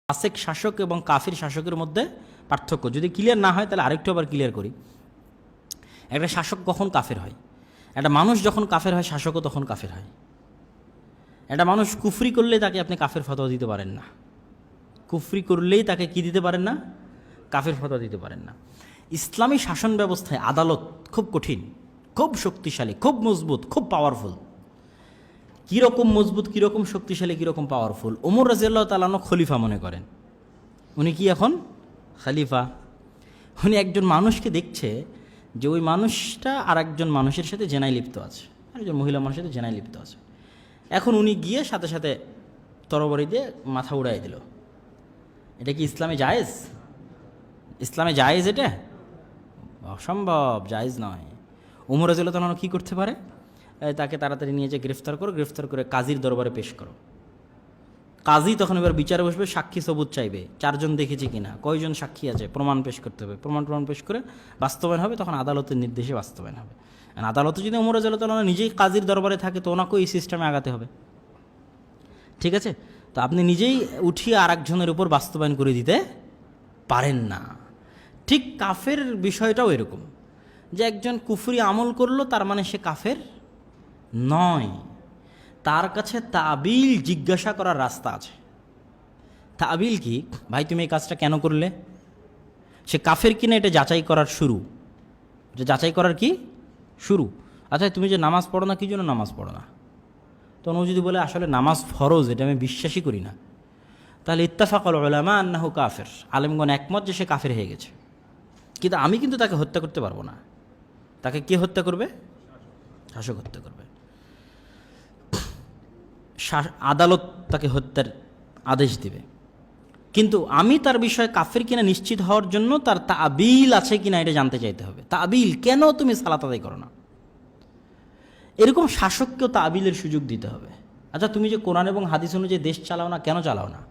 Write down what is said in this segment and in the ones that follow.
ফাসেক শাসক এবং কাফির শাসকের মধ্যে পার্থক্য যদি ক্লিয়ার না হয় তাহলে আরেকটু আবার ক্লিয়ার করি। একটা শাসক কখন কাফের হয়? একটা মানুষ যখন কাফের হয়, শাসকও তখন কাফের হয়। একটা মানুষ কুফরি করলে তাকে আপনি কাফের ফতোয়া দিতে পারেন না। কুফরি করলেই তাকে কি দিতে পারেন না? কাফের ফতোয়া দিতে পারেন না। ইসলামী শাসন ব্যবস্থায় আদালত খুব কঠিন, খুব শক্তিশালী, খুব মজবুত, খুব পাওয়ারফুল। কীরকম মজবুত, কীরকম শক্তিশালী, কীরকম পাওয়ারফুল? ওমর রাদিয়াল্লাহু তাআলা আনহু খলিফা মনে করেন। উনি কি এখন খলিফা? উনি একজন মানুষকে দেখছে যে ওই মানুষটা আর একজন মানুষের সাথে জেনায় লিপ্ত আছে, আরেকজন মহিলা মানুষের সাথে জেনায় লিপ্ত আছে। এখন উনি গিয়ে সাথে সাথে তরবারি দিয়ে মাথা উড়াই দিল। এটা কি ইসলামে জায়েজ? ইসলামে জায়েজ? এটা অসম্ভব, জায়েজ নয়। ওমর রাদিয়াল্লাহু তাআলা আনহু কী করতে পারে? তাকে তাড়াতাড়ি নিয়ে যে গ্রেফতার করো, গ্রেফতার করে কাজীর দরবারে পেশ করো। কাজী তখন এবার বিচারে বসবে, সাক্ষী সবুত চাইবে, চারজন দেখেছে কিনা, কয়জন সাক্ষী আছে, প্রমাণ পেশ করতে হবে। প্রমাণ পেশ করে বাস্তবায়ন হবে, তখন আদালতের নির্দেশে বাস্তবায়ন হবে। আর আদালতে যদি ওমর রাদিয়াল্লাহু তাআলা নিজেই কাজীর দরবারে থাকে, তো ওনাকেও এই সিস্টেমে আগাতে হবে। ঠিক আছে? তো আপনি নিজেই উঠিয়ে আর একজনের উপর বাস্তবায়ন করে দিতে পারেন না। ঠিক কাফের বিষয়টাও এরকম, যে একজন কুফরি আমল করলো, তার মানে সে কাফের নয়। তার কাছে তাবিল জিজ্ঞাসা করার রাস্তা আছে। তাবিল কি? ভাই তুমি এই কাজটা কেন করলে? সে কাফের কিনা এটা যাচাই করার শুরু। এটা যাচাই করার কি শুরু? আচ্ছা তুমি যে নামাজ পড়ো না, কী জন্য নামাজ পড়ো না? তখন ও যদি বলে আসলে নামাজ ফরজ, এটা আমি বিশ্বাসই করি না, তাহলে ইত্তাফাকাল উলামা আন্নাহু কাফের, আলেমগণ একমত যে সে কাফের হয়ে গেছে। কিন্তু আমি কিন্তু তাকে হত্যা করতে পারবো না। তাকে কে হত্যা করবে? শাসক হত্যা করবে। আদালত তাকে হত্যার আদেশ দিবে। কিন্তু আমি তার বিষয়ে কাফের কিনা নিশ্চিত হওয়ার জন্য তার তাবিল আছে কিনা এটা জানতে চাইতে হবে। তাবিল, কেন তুমি সালাত আদায় করো না? এরকম শাসককেও তাবিলের সুযোগ দিতে হবে। আচ্ছা তুমি যে কোরআন এবং হাদিস অনুযায়ী দেশ চালাও না, কেন চালাও না?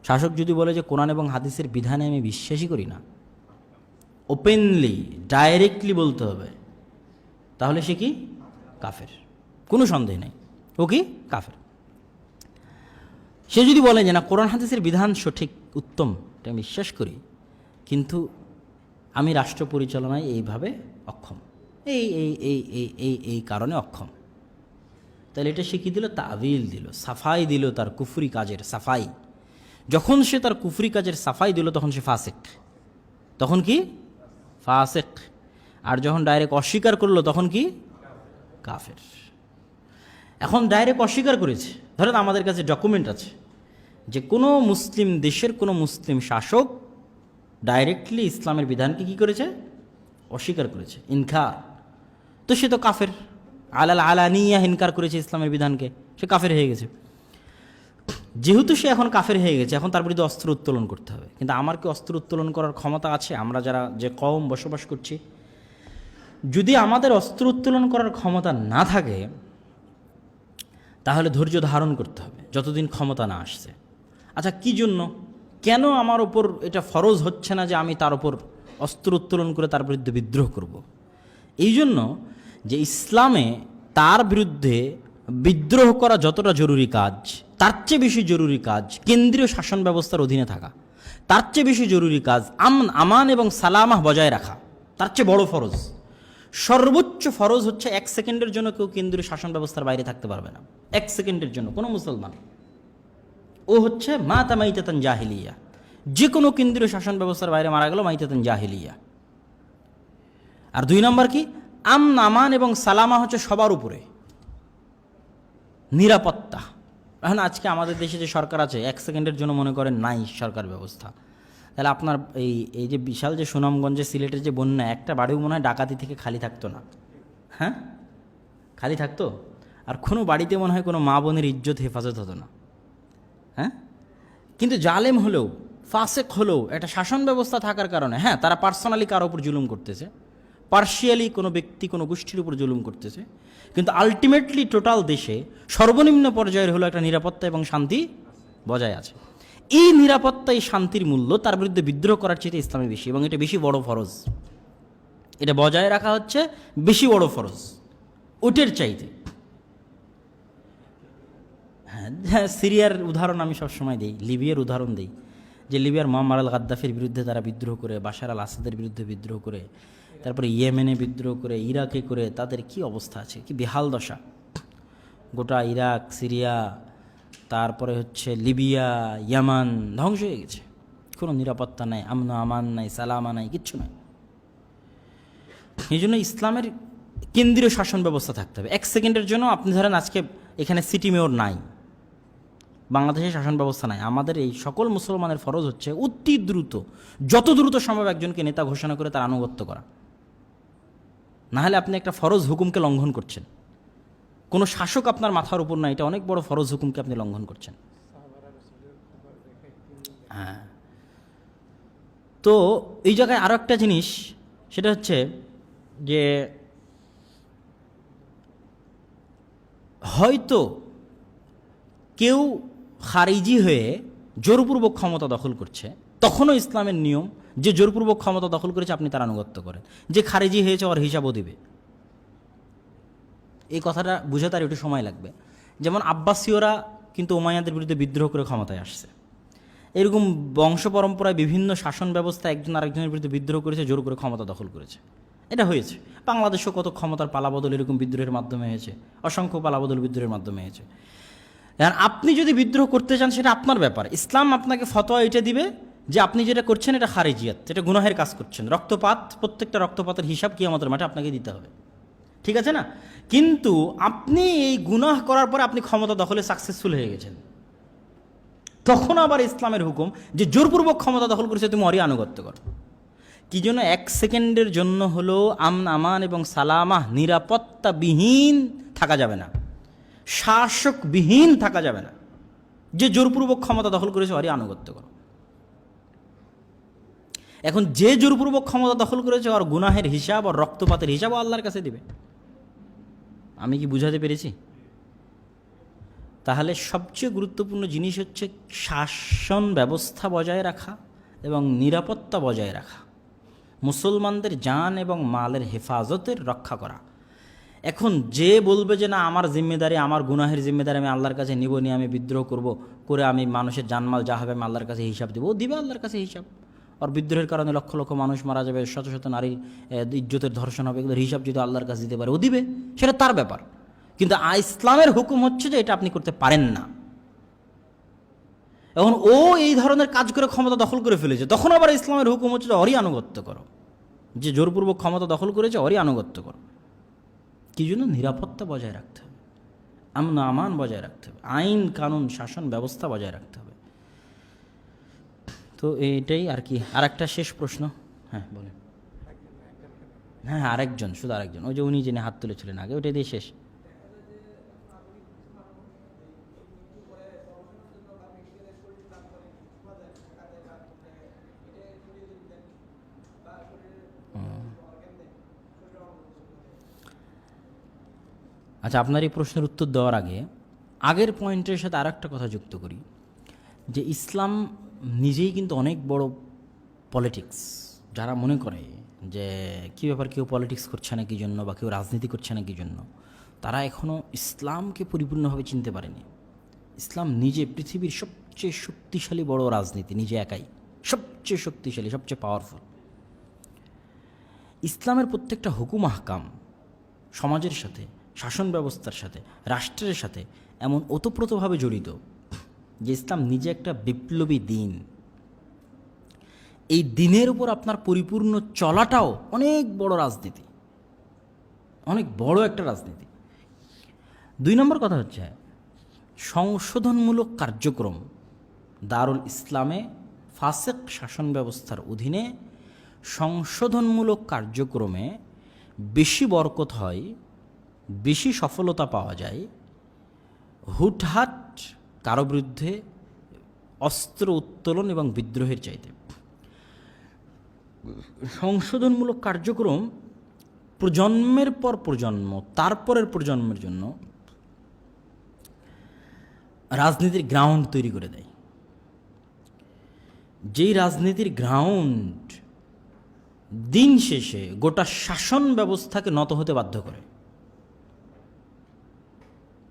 শাসক যদি বলে যে কোরআন এবং হাদিসের বিধানে আমি বিশ্বাসই করি না, ওপেনলি ডাইরেক্টলি বলতে হবে, তাহলে সে কি? কাফের, কোনো সন্দেহ নেই, ও কি কাফের। সে যদি বলে যে না, কোরআন হাদিসের বিধান সঠিক, উত্তম, এটা আমি বিশ্বাস করি, কিন্তু আমি রাষ্ট্র পরিচালনায় এইভাবে অক্ষম, এই এই এই এই এই এই কারণে অক্ষম, তাহলে এটা সে কী দিল? তাবিল দিল, সাফাই দিল তার কুফরি কাজের সাফাই। যখন সে তার কুফরি কাজের সাফাই দিল, তখন সে ফাসেক। তখন কি? ফাসেক। আর যখন ডাইরেক্ট অস্বীকার করলো, তখন কি? কাফের। এখন ডাইরেক্ট অস্বীকার করেছে, ধরেন আমাদের কাছে ডকুমেন্ট আছে যে কোনো মুসলিম দেশের কোনো মুসলিম শাসক ডাইরেক্টলি ইসলামের বিধানকে কী করেছে? অস্বীকার করেছে, ইনকার। তো সে তো কাফের, আলানিয়া ইনকার করেছে ইসলামের বিধানকে, সে কাফের হয়ে গেছে। যেহেতু সে এখন কাফের হয়ে গেছে, এখন তার বিরুদ্ধে অস্ত্র উত্তোলন করতে হবে। কিন্তু আমার কি অস্ত্র উত্তোলন করার ক্ষমতা আছে? আমরা যারা যে কওম বসবাস করছি, যদি আমাদের অস্ত্র উত্তোলন করার ক্ষমতা না থাকে, তাহলে ধৈর্য ধারণ করতে হবে যতদিন ক্ষমতা না আসছে। আচ্ছা কী জন্য, কেন আমার ওপর এটা ফরজ হচ্ছে না যে আমি তার ওপর অস্ত্র উত্তোলন করে তার বিরুদ্ধে বিদ্রোহ করব? এই জন্য যে ইসলামে তার বিরুদ্ধে বিদ্রোহ করা যতটা জরুরি কাজ, তার চেয়ে বেশি জরুরি কাজ কেন্দ্রীয় শাসন ব্যবস্থার অধীনে থাকা। তার চেয়ে বেশি জরুরি কাজ আমান এবং সালামাহ বজায় রাখা, তার চেয়ে বড় ফরজ। সর্বোচ্চ ফরজ হচ্ছে 1 সেকেন্ডের জন্য কেউ কেন্দ্রীয় শাসন ব্যবস্থার বাইরে থাকতে পারবে না। 1 সেকেন্ডের জন্য কোনো মুসলমান, ও হচ্ছে মাতা মাইতাতান জাহিলিয়া। যে কোনো কেন্দ্রীয় শাসন ব্যবস্থার বাইরে মারা গেল, মাইতাতান জাহিলিয়া। আর 2 নম্বর কি? আমান এবং সালামা হচ্ছে সবার উপরে নিরাপত্তা। এখন আজকে আমাদের দেশে যে সরকার আছে, 1 সেকেন্ডের জন্য মনে করেন নাই সরকার ব্যবস্থা, তাহলে আপনার এই যে বিশাল যে সুনামগঞ্জে সিলেটের যে বন্যা, একটা বাড়িও মনে হয় ডাকাতি থেকে খালি থাকতো না। হ্যাঁ, খালি থাকতো? আর কোনো বাড়িতে মনে হয় কোনো মা বোনের ইজ্জত হেফাজত হতো না। হ্যাঁ, কিন্তু জালেম হলেও, ফাসেক হলেও, একটা শাসন ব্যবস্থা থাকার কারণে, হ্যাঁ তারা পার্সোনালি কারোর উপর জুলুম করতেছে, পার্শিয়ালি কোনো ব্যক্তি কোনো গোষ্ঠীর উপর জুলুম করতেছে, কিন্তু আলটিমেটলি টোটাল দেশে সর্বনিম্ন পর্যায়ের হলো একটা নিরাপত্তা এবং শান্তি বজায় আছে। এই নিরাপত্তা, এই শান্তির মূল্য তার বিরুদ্ধে বিদ্রোহ করার চেয়ে ইসলামে বেশি, এবং এটা বেশি বড় ফরজ। এটা বজায় রাখা হচ্ছে বেশি বড় ফরজ ওটের চাইতে। হ্যাঁ, সিরিয়ার উদাহরণ আমি সবসময় দিই, লিবিয়ার উদাহরণ দিই, যে লিবিয়ার মুআম্মার আল গাদ্দাফির বিরুদ্ধে তারা বিদ্রোহ করে, বাশার আল আসাদের বিরুদ্ধে বিদ্রোহ করে, তারপরে ইয়েমেনে বিদ্রোহ করে, ইরাকে করে, তাদের কি অবস্থা আছে, কি বেহাল দশা। গোটা ইরাক, সিরিয়া, তারপরে হচ্ছে লিবিয়া, ইয়ামান ধ্বংস হয়ে গেছে। কোনো নিরাপত্তা নাই, আমন আমান নাই, সালামা নাই, কিচ্ছু নাই। এই জন্য ইসলামের কেন্দ্রীয় শাসন ব্যবস্থা থাকতে হবে। এক সেকেন্ডের জন্য আপনি ধরেন আজকে এখানে সিটি মেয়র নাই, বাংলাদেশের শাসন ব্যবস্থা নাই, আমাদের এই সকল মুসলমানের ফরজ হচ্ছে অতি দ্রুত, যত দ্রুত সম্ভব একজনকে নেতা ঘোষণা করে তার আনুগত্য করা। না হলে আপনি একটা ফরজ হুকুমকে লঙ্ঘন করছেন। কোনো শাসক আপনার মাথার উপর না, এটা অনেক বড় ফরজ হুকুমকে আপনি লঙ্ঘন করছেন। হ্যাঁ, তো এই জায়গায় আরও একটা জিনিস, সেটা হচ্ছে যে হয়তো কেউ খারিজি হয়ে জোরপূর্বক ক্ষমতা দখল করছে, তখনও ইসলামের নিয়ম যে জোরপূর্বক ক্ষমতা দখল করেছে আপনি তার আনুগত্য করেন। যে খারিজি হয়েছে ওর হিসাবও দিবে। এই কথাটা বুঝাতে আর একটু সময় লাগবে। যেমন আব্বাসীয়রা কিন্তু উমাইয়াদের বিরুদ্ধে বিদ্রোহ করে ক্ষমতায় আসছে। এরকম বংশ পরম্পরায় বিভিন্ন শাসন ব্যবস্থা একজন আরেকজনের বিরুদ্ধে বিদ্রোহ করেছে, জোর করে ক্ষমতা দখল করেছে। এটা হয়েছে বাংলাদেশও, কত ক্ষমতার পালাবদল এরকম বিদ্রোহের মাধ্যমে হয়েছে, অসংখ্য পালাবদল বিদ্রোহের মাধ্যমে হয়েছে। আর আপনি যদি বিদ্রোহ করতে চান সেটা আপনার ব্যাপার। ইসলাম আপনাকে ফতোয়া এটা দিবে যে আপনি যেটা করছেন এটা খারিজিয়াত, এটা গুনাহের কাজ করছেন। রক্তপাত, প্রত্যেকটা রক্তপাতের হিসাব কিয়ামতের মাঠে আপনাকে দিতে হবে, ঠিক আছে না? কিন্তু আপনি এই গুনাহ করার পরে আপনি ক্ষমতা দখলে সাকসেসফুল হয়ে গেছেন, তখন আবার ইসলামের হুকুম যে জোরপূর্বক ক্ষমতা দখল করেছে তুমি অরি আনুগত্য করো। কি জন্য? এক সেকেন্ডের জন্য হলো আমন আমান এবং সালামাহ, নিরাপত্তাবিহীন থাকা যাবে না, শাসকবিহীন থাকা যাবে না। যে জোরপূর্বক ক্ষমতা দখল করেছে অরি আনুগত্য করো। এখন যে জোরপূর্বক ক্ষমতা দখল করেছে ওর গুনাহের হিসাব, আর রক্তপাতের হিসাবও আল্লাহর কাছে দিবে। আমি কি বুঝাতে পেরেছি? তাহলে সবচেয়ে গুরুত্বপূর্ণ জিনিস হচ্ছে শাসন ব্যবস্থা বজায় রাখা এবং নিরাপত্তা বজায় রাখা, মুসলমানদের জান এবং মালের হেফাজতের রক্ষা করা। এখন যে বলবে যে না আমার জিম্মেদারি, আমার গুনাহের জিম্মেদারি আমি আল্লাহর কাছে নিব, নিয়ে আমি বিদ্রোহ করব, করে আমি মানুষের জানমাল যা হবে আমি আল্লাহর কাছে হিসাব দেবো, ও দিবে আল্লাহর কাছে হিসাব। আর বিদ্রোহের কারণে লক্ষ লক্ষ মানুষ মারা যাবে, শত শত নারীর ইজ্জতের ধর্ষণ হবে, এগুলোর হিসাব যদি আল্লাহর কাছে দিতে পারে ও দিবে, সেটা তার ব্যাপার। কিন্তু ইসলামের হুকুম হচ্ছে যে এটা আপনি করতে পারেন না। এখন ও এই ধরনের কাজ করে ক্ষমতা দখল করে ফেলেছে, তখন আবার ইসলামের হুকুম হচ্ছে যে অরি আনুগত্য করো। যে জোরপূর্বক ক্ষমতা দখল করেছে অরি আনুগত্য করো। কি জন্য? নিরাপত্তা বজায় রাখতে হবে, আমন আমান বজায় রাখতে হবে, আইন কানুন শাসন ব্যবস্থা বজায় রাখতে হবে। তো এইটাই আর কি। আর একটা শেষ প্রশ্ন। হ্যাঁ বলেন। হ্যাঁ আরেকজন, শুধু আরেকজন, ওই যে উনি যিনি হাত তুলেছিলেন আগে, ওইটাই দিয়ে শেষ। আচ্ছা, আপনার এই প্রশ্নের উত্তর দেওয়ার আগে আগের পয়েন্টের সাথে আর একটা কথা যুক্ত করি, যে ইসলাম নিজেই কিন্তু অনেক বড় পলিটিক্স। যারা মনে করে যে কী ব্যাপার, কেউ পলিটিক্স করছে না কি জন্য, বা কেউ রাজনীতি করছে না কি জন্য, তারা এখনও ইসলামকে পরিপূর্ণভাবে চিনতে পারেনি। ইসলাম নিজে পৃথিবীর সবচেয়ে শক্তিশালী বড় রাজনীতি, নিজে একাই সবচেয়ে শক্তিশালী, সবচেয়ে পাওয়ারফুল। ইসলামের প্রত্যেকটা হুকুম আহকাম সমাজের সাথে, শাসন ব্যবস্থার সাথে, রাষ্ট্রের সাথে এমন ওতপ্রোতভাবে জড়িত যে ইসলাম নিজে একটা বিপ্লবী দিন। এই দিনের উপর আপনার পরিপূর্ণ চলাটাও অনেক বড় রাজনীতি, অনেক বড় একটা রাজনীতি। 2 নম্বর কথা হচ্ছে সংশোধনমূলক কার্যক্রম। দারুল ইসলামে ফাসেক শাসন ব্যবস্থার অধীনে সংশোধনমূলক কার্যক্রমে বেশি বরকত হয়, বেশি সফলতা পাওয়া যায় হুটহাট কারো বিরুদ্ধে অস্ত্র উত্তোলন এবং বিদ্রোহের চাইতে। সংশোধনমূলক কার্যক্রম প্রজন্মের পর প্রজন্ম, তারপরের প্রজন্মের জন্য রাজনীতির গ্রাউন্ড তৈরি করে দেয়। যেই রাজনীতির গ্রাউন্ড দিন শেষে গোটা শাসন ব্যবস্থাকে নত হতে বাধ্য করে।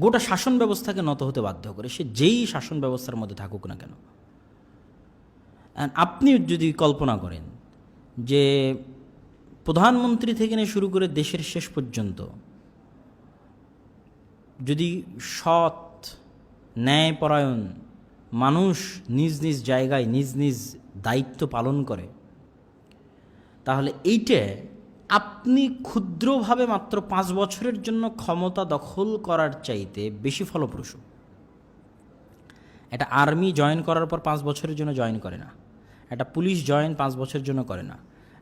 গোটা শাসন ব্যবস্থাকে নত হতে বাধ্য করে, সে যেই শাসন ব্যবস্থার মধ্যে থাকুক না কেন। আপনি যদি কল্পনা করেন যে প্রধানমন্ত্রী থেকে নিয়ে শুরু করে দেশের শেষ পর্যন্ত যদি সৎ ন্যায়পরায়ণ মানুষ নিজ নিজ জায়গায় নিজ নিজ দায়িত্ব পালন করে, তাহলে এইটা আপনি ক্ষুদ্রভাবে মাত্র 5 বছরের জন্য ক্ষমতা দখল করার চাইতে বেশি ফলপ্রসূ। একটা আর্মি জয়েন করার পর 5 বছরের জন্য জয়েন করে না, একটা পুলিশ জয়েন 5 বছরের জন্য করে না,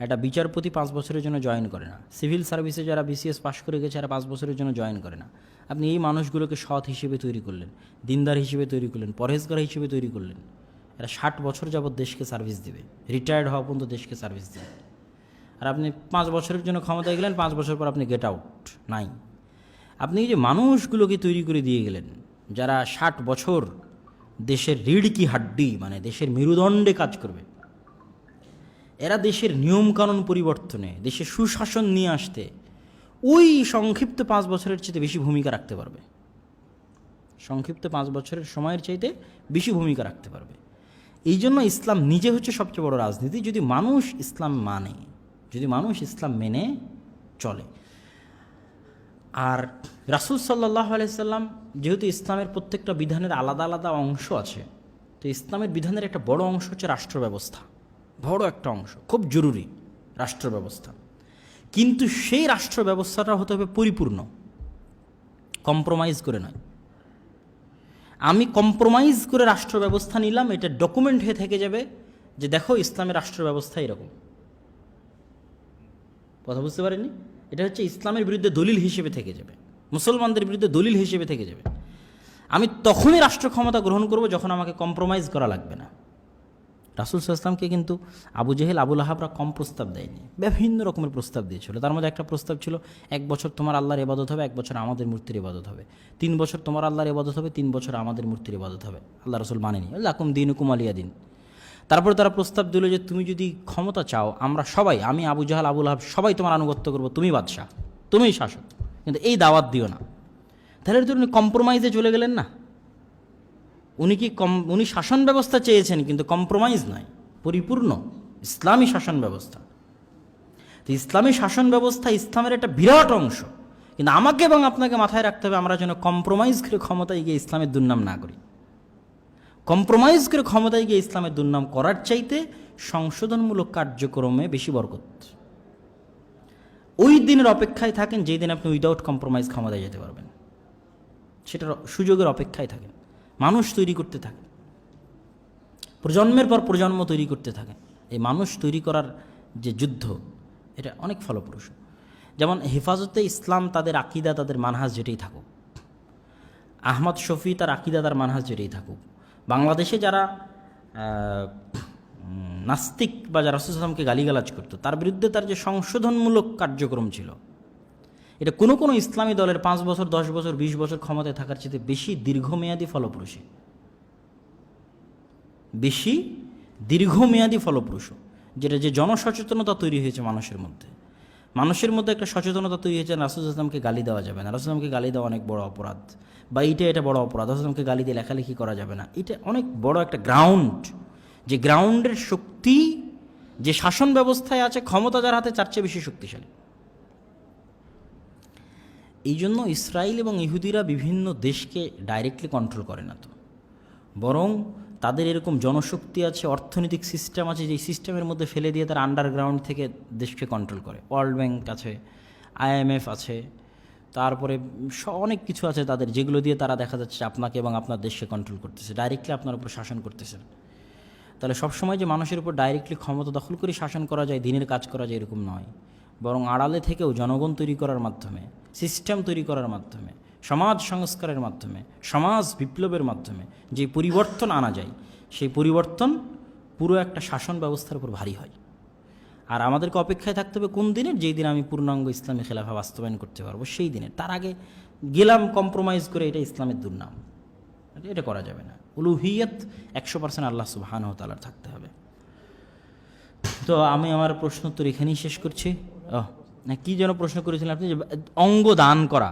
একটা বিচারপতি 5 বছরের জন্য জয়েন করে না, সিভিল সার্ভিসে যারা BCS পাশ করে গেছে এরা 5 বছরের জন্য জয়েন করে না। আপনি এই মানুষগুলোকে সৎ হিসেবে তৈরি করলেন, দিনদার হিসেবে তৈরি করলেন, পরহেজগার হিসেবে তৈরি করলেন। এরা 60 বছর যাবৎ দেশকে সার্ভিস দেবে, রিটায়ার্ড হওয়া পর্যন্ত দেশকে সার্ভিস দেবে। আর আপনি 5 বছরের জন্য ক্ষমতায় গেলেন, 5 বছর পর আপনি গেট আউট। নাই, আপনি এই যে মানুষগুলোকে তৈরি করে দিয়ে গেলেন যারা 60 বছর দেশের রিড় কি হাড্ডি, মানে দেশের মেরুদণ্ডে কাজ করবে। এরা দেশের নিয়মকানুন পরিবর্তনে, দেশের সুশাসন নিয়ে আসতে ওই সংক্ষিপ্ত 5 বছরের চাইতে বেশি ভূমিকা রাখতে পারবে। সংক্ষিপ্ত 5 বছরের সময়ের চাইতে বেশি ভূমিকা রাখতে পারবে। এই জন্য ইসলাম নিজে হচ্ছে সবচেয়ে বড় রাজনীতি, যদি মানুষ ইসলাম মানে, যদি মানুষ ইসলাম মেনে চলে। আর রাসূল সাল্লাল্লাহু আলাইহি সাল্লাম যেহেতু ইসলামের প্রত্যেকটা বিধানের আলাদা আলাদা অংশ আছে, তো ইসলামের বিধানের একটা বড় অংশ হচ্ছে রাষ্ট্র ব্যবস্থা, বড় একটা অংশ, খুব জরুরি রাষ্ট্র ব্যবস্থা। কিন্তু সেই রাষ্ট্র ব্যবস্থাটা হতে হবে পরিপূর্ণ, কম্প্রোমাইজ করে নয়। আমি কম্প্রোমাইজ করে রাষ্ট্র ব্যবস্থা নিলাম, এটা ডকুমেন্ট হয়ে থেকে যাবে যে দেখো ইসলামের রাষ্ট্র ব্যবস্থা এরকম। কথা বুঝতে পারেননি? এটা হচ্ছে ইসলামের বিরুদ্ধে দলিল হিসেবে থেকে যাবে, মুসলমানদের বিরুদ্ধে দলিল হিসেবে থেকে যাবে। আমি তখনই রাষ্ট্র ক্ষমতা গ্রহণ করব যখন আমাকে কম্প্রোমাইজ করা লাগবে না। রাসূল সাল্লাল্লাহু আলাইহি ওয়াসাল্লামকে কিন্তু আবু জেহেল, আবু লাহাবরা কম প্রস্তাব দেয়নি, বিভিন্ন রকমের প্রস্তাব দিয়েছিল। তার মধ্যে একটা প্রস্তাব ছিল 1 বছর তোমার আল্লাহর ইবাদত হবে, 1 বছর আমাদের মূর্তির ইবাদত হবে, 3 বছর তোমার আল্লাহর ইবাদত হবে, 3 বছর আমাদের মূর্তির ইবাদত হবে। আল্লাহ রাসূল মানেনি, লাকুম দীনুকুম ওয়ালিয়া দিন। তারপরে তারা প্রস্তাব দিল যে তুমি যদি ক্ষমতা চাও, আমরা সবাই, আমি আবু জাহাল আবু লাহাব সবাই তোমার আনুগত্য করবো, তুমি বাদশাহ, তুমিই শাসক, কিন্তু এই দাওয়াত দিও না। তাহলে তো উনি কম্প্রোমাইজে চলে গেলেন না। উনি শাসন ব্যবস্থা চেয়েছেন কিন্তু কম্প্রোমাইজ নয়, পরিপূর্ণ ইসলামী শাসন ব্যবস্থা। তো ইসলামী শাসন ব্যবস্থা ইসলামের একটা বিরাট অংশ, কিন্তু আমাকে এবং আপনাকে মাথায় রাখতে হবে আমরা যেন কম্প্রোমাইজ করে ক্ষমতায় গিয়ে ইসলামের দুর্নাম না করি। কম্প্রোমাইজ করে ক্ষমতায় গিয়ে ইসলামের দুর্নাম করার চাইতে সংশোধনমূলক কার্যক্রমে বেশি বরকত। ওই দিনের অপেক্ষায় থাকেন যেই দিন আপনি উইদাউট কম্প্রোমাইজ ক্ষমতায় যেতে পারবেন, সেটার সুযোগের অপেক্ষায় থাকেন। মানুষ তৈরি করতে থাকেন, প্রজন্মের পর প্রজন্ম তৈরি করতে থাকেন। এই মানুষ তৈরি করার যে যুদ্ধ, এটা অনেক ফলপ্রসূ। যেমন হেফাজতে ইসলাম তাদের আকিদা, তাদের মানহাজ যেটাই থাকুক, আহমদ শফি তার আকিদা, তার মানহাজ যেটাই থাকুক, বাংলাদেশে যারা নাস্তিক বা যারা রাসূল সাল্লাল্লাহু আলাইহি ওয়াসাল্লামকে গালিগালাজ করতো, তার বিরুদ্ধে তার যে সংশোধনমূলক কার্যক্রম ছিল, এটা কোনো কোনো ইসলামী দলের 5 বছর 10 বছর 20 বছর ক্ষমতায় থাকার চেয়ে বেশি দীর্ঘমেয়াদী ফলপ্রসূ, বেশি দীর্ঘমেয়াদী ফলপ্রসূ। যেটা যে জনসচেতনতা তৈরি হয়েছে মানুষের মধ্যে, মানুষের মধ্যে একটা সচেতনতা তৈরি হয়েছে, রাসূল সাল্লাল্লাহু আলাইহি ওয়াসাল্লামকে গালি দেওয়া যাবে না, রাসূল সাল্লাল্লাহু আলাইহি ওয়াসাল্লামকে গালি দেওয়া অনেক বড় অপরাধ, বা এটা বড় অপরাধ, রাসূল সাল্লাল্লাহু আলাইহি ওয়াসাল্লামকে গালি দিয়ে লেখালেখি করা যাবে না। এটা অনেক বড় একটা গ্রাউন্ড, যে গ্রাউন্ডের শক্তি যে শাসন ব্যবস্থায় আছে, ক্ষমতা যার হাতে তার চেয়ে বেশি শক্তিশালী। এই জন্য ইসরায়েল এবং ইহুদিরা বিভিন্ন দেশকে ডাইরেক্টলি কন্ট্রোল করে না, তো বরং তাদের এরকম জনশক্তি আছে, অর্থনৈতিক সিস্টেম আছে, যে সিস্টেমের মধ্যে ফেলে দিয়ে তারা আন্ডারগ্রাউন্ড থেকে দেশকে কন্ট্রোল করে। ওয়ার্ল্ড ব্যাংক আছে, IMF আছে, তারপরে অনেক কিছু আছে তাদের, যেগুলো দিয়ে তারা দেখা যাচ্ছে আপনাকে এবং আপনার দেশকে কন্ট্রোল করতেছে, ডাইরেক্টলি আপনার উপর শাসন করতেছে। তাহলে সবসময় যে মানুষের উপর ডাইরেক্টলি ক্ষমতা দখল করে শাসন করা যায়, দিনের কাজ করা যায়, এরকম নয়, বরং আড়ালে থেকেও জনগণ তৈরি করার মাধ্যমে, সিস্টেম তৈরি করার মাধ্যমে, সমাজ সংস্কারের মাধ্যমে, সমাজ বিপ্লবের মাধ্যমে যে পরিবর্তন আনা যায়, সেই পরিবর্তন পুরো একটা শাসন ব্যবস্থার উপর ভারী হয়। আর আমাদেরকে অপেক্ষায় থাকতে হবে কোন দিনের, যেই দিন আমি পূর্ণাঙ্গ ইসলামী খেলাফা বাস্তবায়ন করতে পারবো, সেই দিনের। তার আগে গেলাম কম্প্রোমাইজ করে, এটা ইসলামের দুর্নাম, এটা করা যাবে না। উলুহিয়ত 100% আল্লাহ সুবহানাহু ওয়া তাআলার থাকতে হবে। তো আমি আমার প্রশ্নোত্তর এখানেই শেষ করছি। কি যেন প্রশ্ন করেছিলেন আপনি, যে অঙ্গ দান করা,